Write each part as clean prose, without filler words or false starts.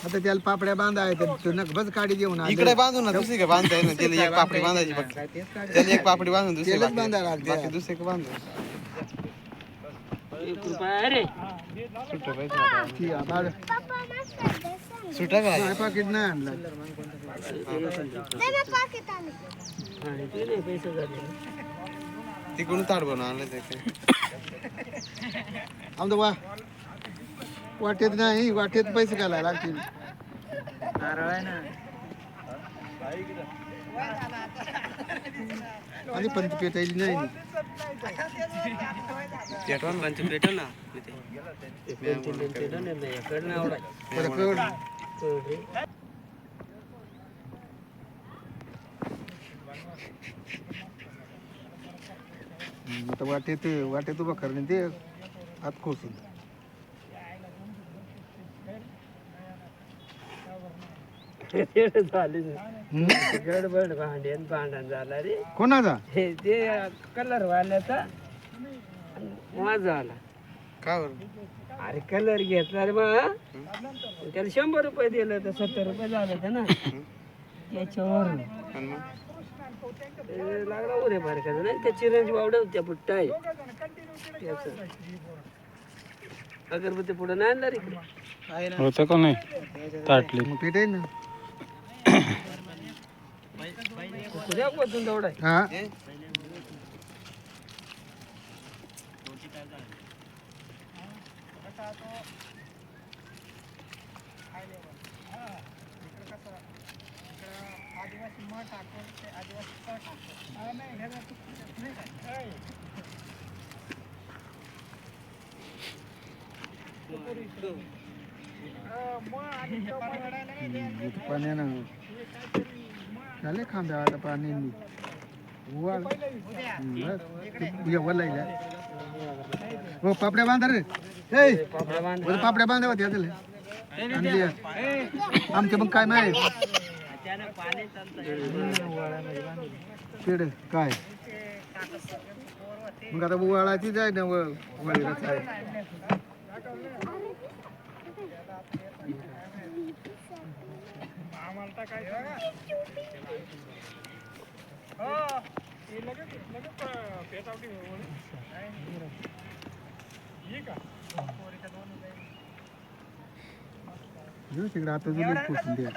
आता त्याला पापड्या बांधायचं तू नक बस काडी घेऊन इकडे बांधू ना दुसरी काय बांधता येईल त्याला एक पापडी बांधायची फक्त त्याला एक पापडी बांधून दुसरी बांधायला बाकी दुसरी का बांधू सुटा काय पाकिट नाही आणलं तिकडून ताट बनवून आणलं ते आमचं वा वाटेत नाही वाटेत पैसे घालायला लागतील आणि पंच पेटायची नाही आता वाटेत उभा करणे ते हात खोसून गडबड भांडण झाला रे कोणाचा हे ते कलर वाल्याचा माझा आला का अरे कलर घेतला रे बा त्याला 100 रुपये दिलं तर 70 रुपये झालं होतं ना त्याच्यावर लागला उरे बार का नाही त्या चिरंजी वावड्या होत्या पुट्टा आहे त्याच अगरबत्ती पुढे नाही आणणार इकडे होतं का नाही ताटली पेट आहे ना तुझ्या कोतून दौडाय हा पाण्यानं झाले खांब्या आता पाणी वलायला हो पापड्या बांधा रे पापड्या बांधा होत्या आमच्या मग काय नाही पेड काय मग आता वळाचीच आहे ना वळीलाच आहे तिकडे आता जुलूस पोचून द्या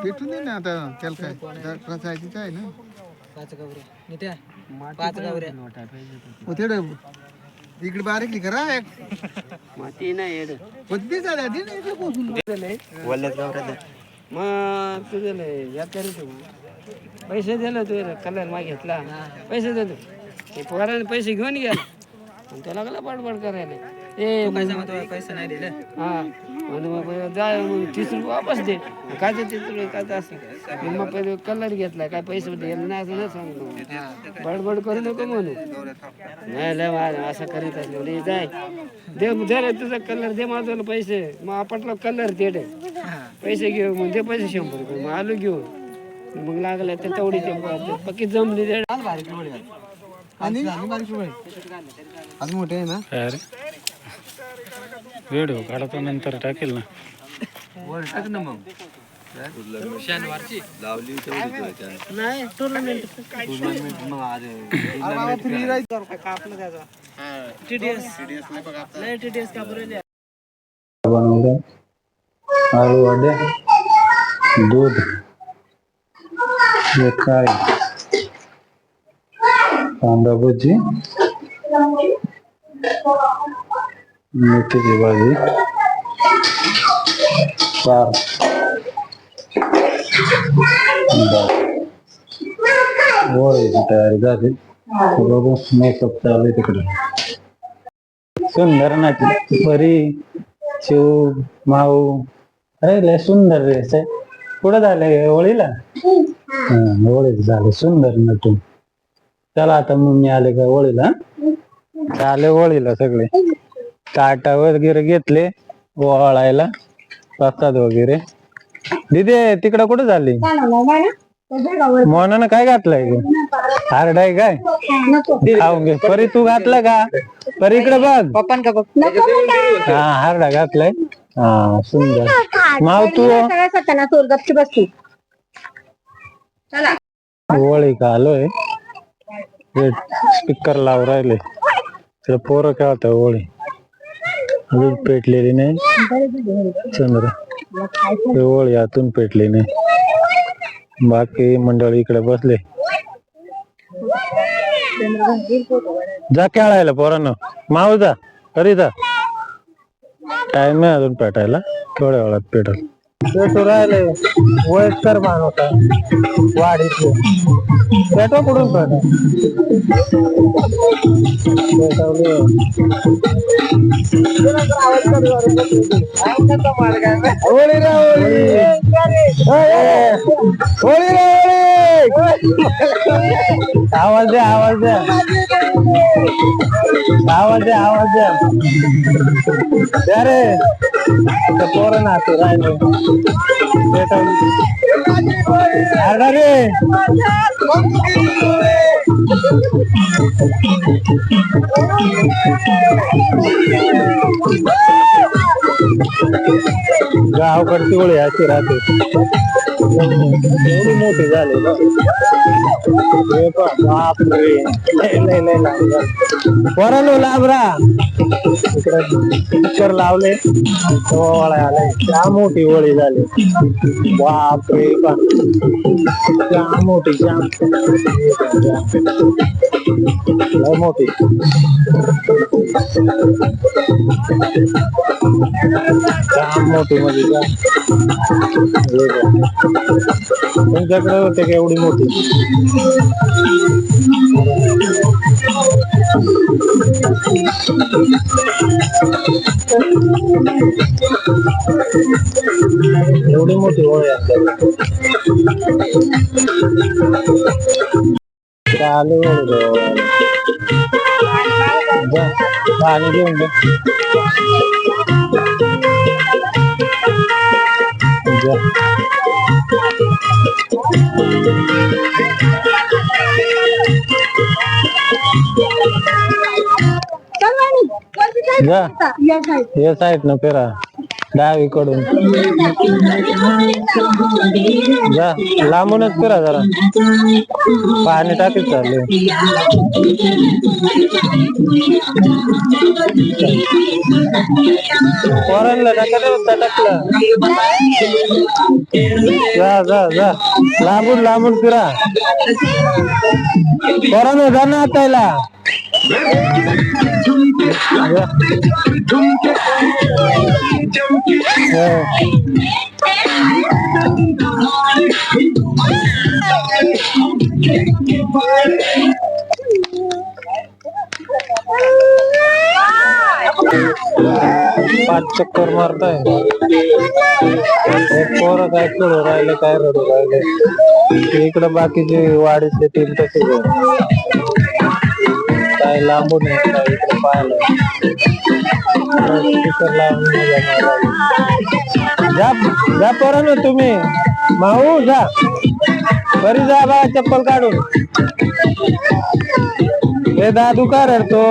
भेटून दे ना आता त्याला काय रसायचीच आहे ना 5 गवऱ्या हो तेवढं इकडे बारीक करा माती नाही येड कधी झाल्या पोचून मग तुझं या करीत पैसे दिले तू कलर मागितला पैसे देतो ते पोराने पैसे घेऊन गेला आणि त्याला लागला बडबड करायला पैसे नाही दिले हा म्हणून जाय मग 30 रुपये वापस दे काय ते 30 रुपये काय असं मग पहिले कलर घेतला काय पैसे द्यायला नाही असं नाही सांगतो बडबड करू नको म्हणू नाही लय असं करीत असलं जाय दे रे तुझा कलर दे माझं पैसे मग आपटला कलर दे पैसे घेऊ मग दे पैसे 100 रुपये मग आलू घेऊन मग लागलं तर तेवढी ते पक्की जमली दे आणि आज मोठे आहे ना अरे व्हिडिओ काढतो नंतर टाकेल ना वर टाक ना मग शनिवारची लावली नाही टुर्नामेंट मग आज कापलं त्याचा टीडीएस नाही टीडीएस कापलेले बनवलं आळू वड्या दूध काय कांदा भजी मेथीची भाजी चार होळीची तयारी झाली बघू मेकअप चालू आहे तिकडे सुंदर नाची परी शिव माऊ अरे लय सुंदर ड्रेस आहे कुठं झालंय होळीला होळीच झालं सुंदर नटून चला आता मग मी आले का होळीला चाले होळीला सगळे ताटा वगैरे घेतले ओवाळायला प्रसाद वगैरे दिदे तिकडं कुठं झाली मोनानं काय घातलंय हारडाय काय खाऊन घे परी तू घातलं का पर इकडे बघ पप्पान का बघ हा हारडा घातलाय हा सुंदर माव तू गपची बसती चला होळी का आलोय स्पीकर लावून राहिले तर पोरं खेळत होळी अजून पेटलेली नाही चंद्र होळी आतून पेटली नाही बाकी मंडळी इकडे बसले जा खेळायला पोरांनो माऊ जा घरी जा टाइम आहे अजून पेटायला थोड्या वेळात पेटल पेटू राहिले वयस्कर माणूस वाढीतले पेटो कुठून आवाज द्या आवाज द्या आवाज द्या आवाज द्या रे पोरं नाचू राहिले रे गावकडची होळी अशी राहते एवढी मोठी झाली ना बापरे पोरांनो लाभरा इकडे स्पीकर लावले ओळ्या आले त्या मोठी होळी झाली बापरे त्या मोठी जाम मोठी जाम मोठी मध्ये तुमच्याकडे होते का एवढी मोठी एवढी मोठी होळी चालू पाणी घेऊन जा या साईड न फिरा डावीकडून जा लांबूनच फिरा जरा पाणी टाकीत चालले पोरांना टाकलं जा जा जा लांबून लांबून फिरा पोरांना जा ना आतायला पाच चक्कर मारताय पोरं काय खेळू राहिले काय रडू राहिले इकडे बाकीचे वाढीचे टीम तसे काय लांबून इकडे पाहायला जा पोरांनो तुम्ही माऊ जा बरी जा बा चप्पल काढून हे दादू का रडतो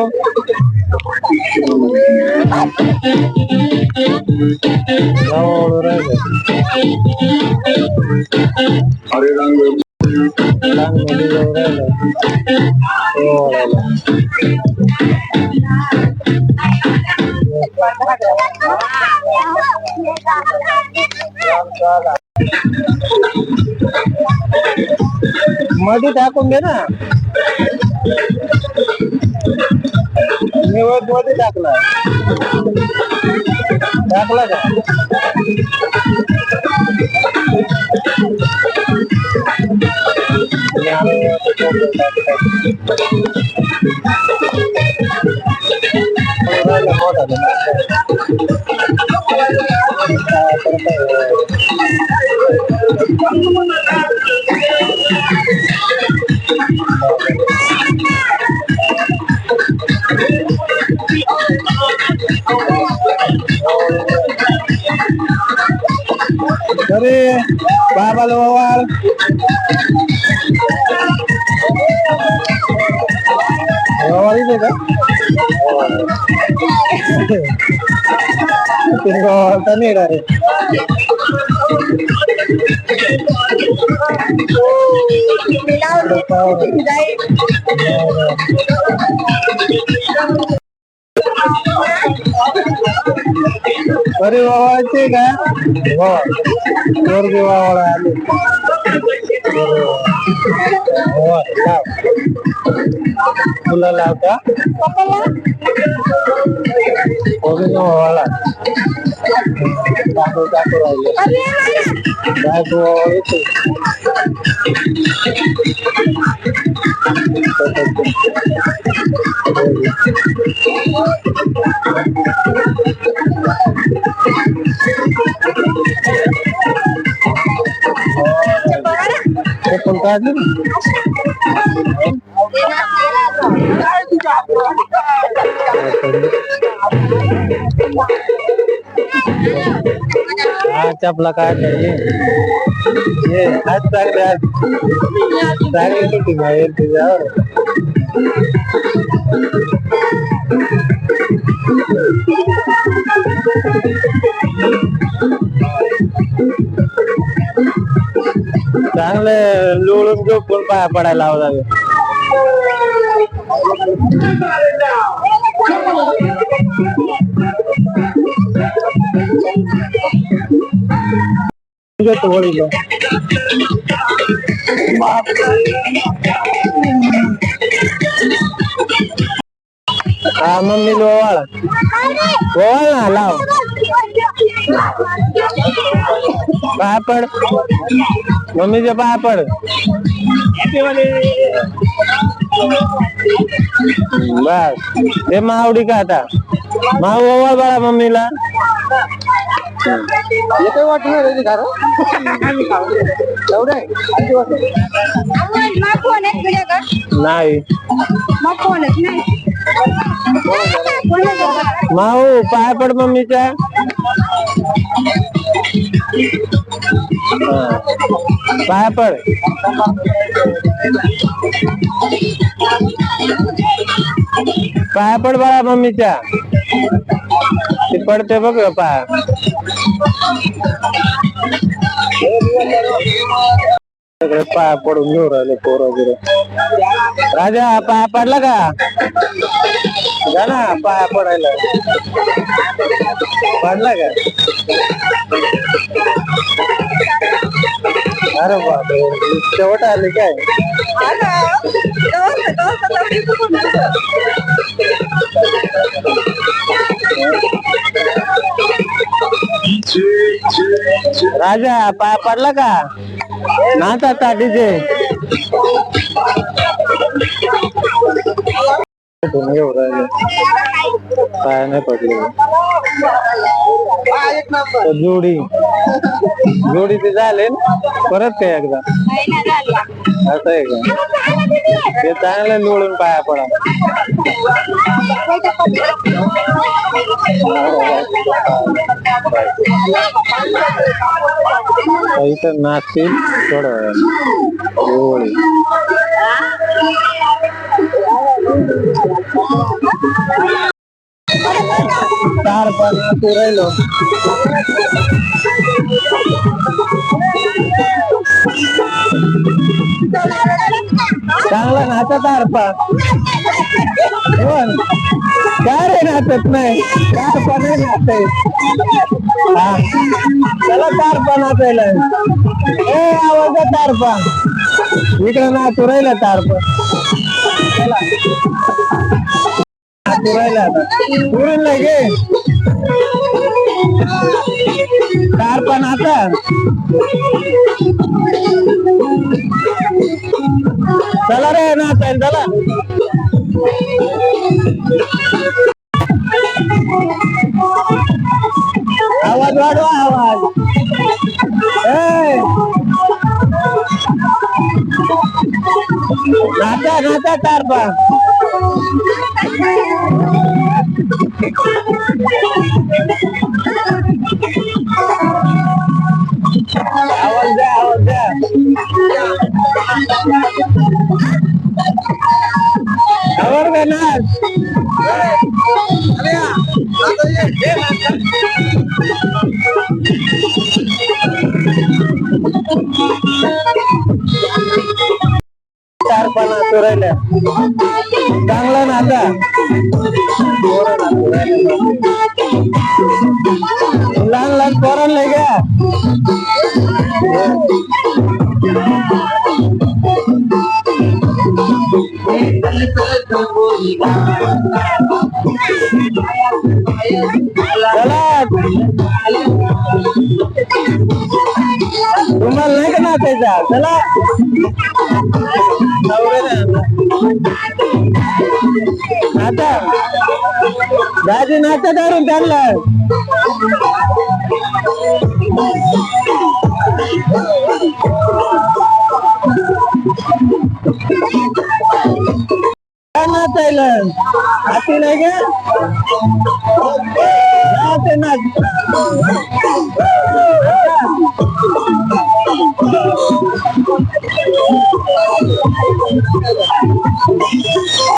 मध्ये टाकून दे ना मी मध्ये टाकला का अरे बाबा लोवाल का नाही डायरेक्ट अरे वावाचे का वा पोरगी वावाला आले तुला लावता पोरगी वावाला दाखव राहिले दाखव येते चप्पल काढली हा चपला काढले ये आज चांगले आज चांगली शूटिंग आहे तुझ्यावर चांगले लोळून झोपून पाया पडायला लावला होळीला हा मम्मी ओवाळा ओवाळ ना लाव पाया पड मम्मीच्या पाया पड बस ते मावडी का आता माऊ ओवाळ बाळा मम्मीला येते वाटणार आहे का नाही माऊ पाया पड मम्मीच्या पाया पड पाया पड बाळा मम्मीच्या ते पडते बघ पाया सगळे पाया पडून घेऊ राहिले पोर वगैरे राजा पाया पडला का जा ना पाया पडायला पडला का अरे बापरे शेवट आले काय राजा पाया पडला का नाता ताटीचे पाया नाही पडले जोडी जोडी ते झाले परत काय एकदा असं आहे का ते चांगलं लोळून पाया पडा इथं नाचतील थोडं होळी तार पण राहिलो चांगला नाचत तारपा काय रे नाचत नाही तारपा नाही नाचतय हा चला तारपा नाचायला ए आवाज तारपा इकडे नाचू राहिला तारपा नाचू राहिला आता पुरून लागे तारपा नाचा चला रे नाचायला चला आवाज वाढवा आवाज नाचा नाचा तारपा आवाज द्या आवाज द्या आवाज का नाच चार पाना चोरायला चांगला ना आता लहान लहान पोरांना घ्या चला तुम्हाला नाही का नाचायचा चला नाचा दाजी नाचा धरून त्यांना नाचायला हाती नाही का नाच नाच